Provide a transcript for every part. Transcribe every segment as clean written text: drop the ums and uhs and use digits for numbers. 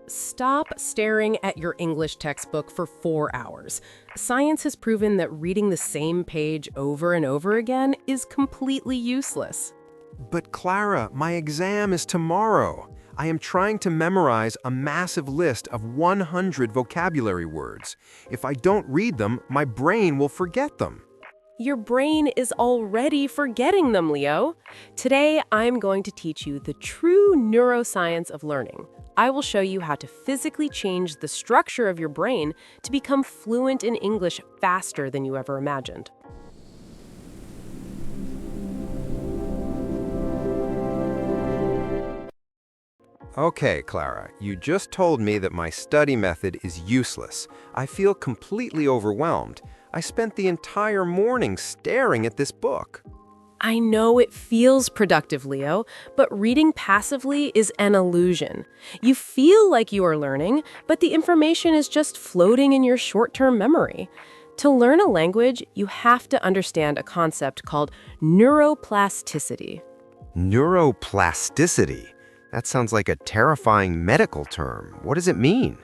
Stop staring at your English textbook for 4 hours. Science has proven that reading the same page over and over again is completely useless. But Clara, my exam is tomorrow. I am trying to memorize a massive list of 100 vocabulary words. If I don't read them, my brain will forget them. Your brain is already forgetting them, Leo. Today, I'm going to teach you the true neuroscience of learning. I will show you how to physically change the structure of your brain to become fluent in English faster than you ever imagined. Okay, Clara, you just told me that my study method is useless. I feel completely overwhelmed. I spent the entire morning staring at this book. I know it feels productive, Leo, but reading passively is an illusion. You feel like you are learning, but the information is just floating in your short-term memory. To learn a language, you have to understand a concept called neuroplasticity. Neuroplasticity? That sounds like a terrifying medical term. What does it mean?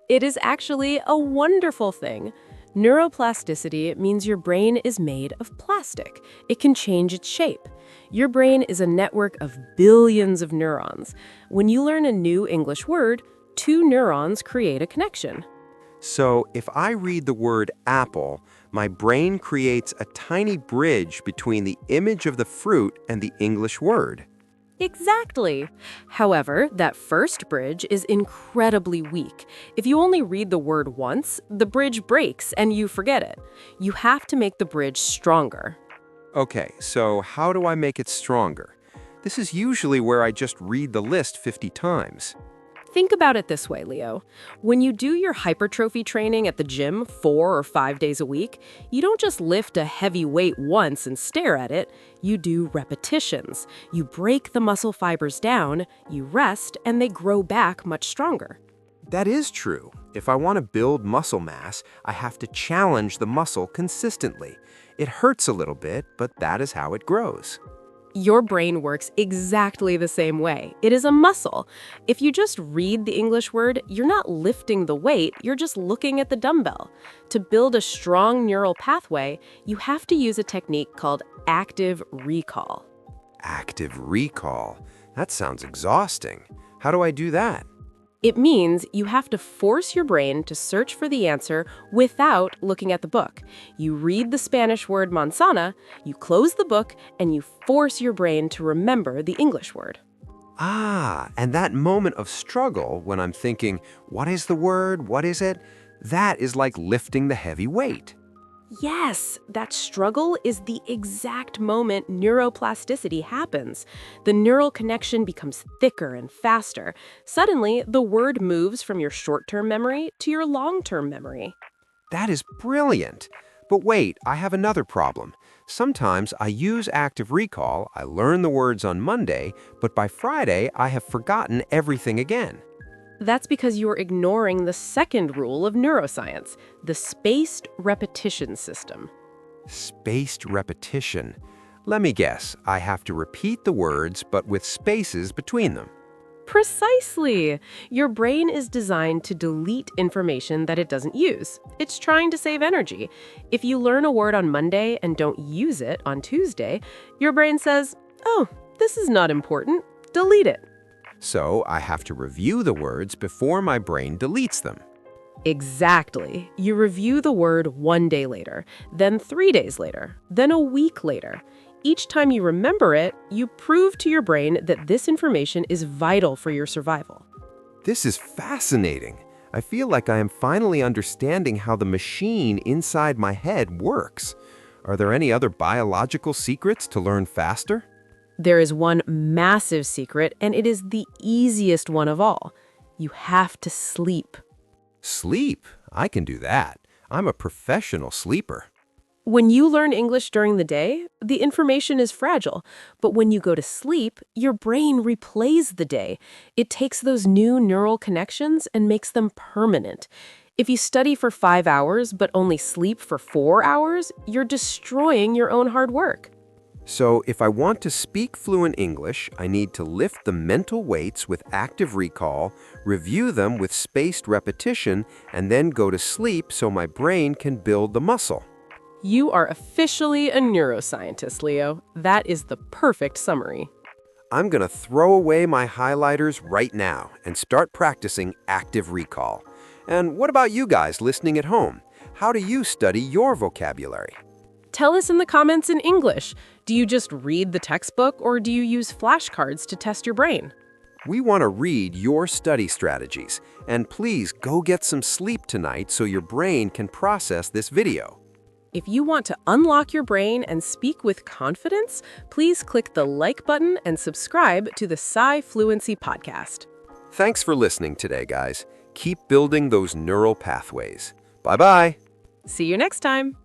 It is actually a wonderful thing. Neuroplasticity means your brain is made of plastic. It can change its shape. Your brain is a network of billions of neurons. When you learn a new English word, two neurons create a connection. So, if I read the word apple, my brain creates a tiny bridge between the image of the fruit and the English word. Exactly. However, that first bridge is incredibly weak. If you only read the word once, the bridge breaks and you forget it. You have to make the bridge stronger. Okay, so how do I make it stronger? This is usually where I just read the list 50 times. Think about it this way, Leo. When you do your hypertrophy training at the gym 4 or 5 days a week, you don't just lift a heavy weight once and stare at it. You do repetitions. You break the muscle fibers down, you rest, and they grow back much stronger. That is true. If I want to build muscle mass, I have to challenge the muscle consistently. It hurts a little bit, but that is how it grows. Your brain works exactly the same way. It is a muscle. If you just read the English word, you're not lifting the weight, you're just looking at the dumbbell. To build a strong neural pathway, you have to use a technique called active recall. Active recall? That sounds exhausting. How do I do that? It means you have to force your brain to search for the answer without looking at the book. You read the Spanish word manzana, you close the book, and you force your brain to remember the English word. Ah, and that moment of struggle when I'm thinking, what is the word? What is it? That is like lifting the heavy weight. Yes, that struggle is the exact moment neuroplasticity happens. The neural connection becomes thicker and faster. Suddenly, the word moves from your short-term memory to your long-term memory. That is brilliant. But wait, I have another problem. Sometimes I use active recall, I learn the words on Monday, but by Friday I have forgotten everything again. That's because you're ignoring the second rule of neuroscience, the spaced repetition system. Spaced repetition. Let me guess, I have to repeat the words but with spaces between them. Precisely! Your brain is designed to delete information that it doesn't use. It's trying to save energy. If you learn a word on Monday and don't use it on Tuesday, your brain says, "Oh, this is not important. Delete it." So I have to review the words before my brain deletes them. Exactly. You review the word 1 day later, then 3 days later, then a week later. Each time you remember it, you prove to your brain that this information is vital for your survival. This is fascinating. I feel like I am finally understanding how the machine inside my head works. Are there any other biological secrets to learn faster? There is one massive secret, and it is the easiest one of all. You have to sleep. Sleep? I can do that. I'm a professional sleeper. When you learn English during the day, the information is fragile. But when you go to sleep, your brain replays the day. It takes those new neural connections and makes them permanent. If you study for 5 hours but only sleep for 4 hours, you're destroying your own hard work. So if I want to speak fluent English, I need to lift the mental weights with active recall, review them with spaced repetition, and then go to sleep so my brain can build the muscle. You are officially a neuroscientist, Leo. That is the perfect summary. I'm going to throw away my highlighters right now and start practicing active recall. And what about you guys listening at home? How do you study your vocabulary? Tell us in the comments in English. Do you just read the textbook or do you use flashcards to test your brain? We want to read your study strategies. And please go get some sleep tonight so your brain can process this video. If you want to unlock your brain and speak with confidence, please click the like button and subscribe to the SciFluency podcast. Thanks for listening today, guys. Keep building those neural pathways. Bye-bye. See you next time.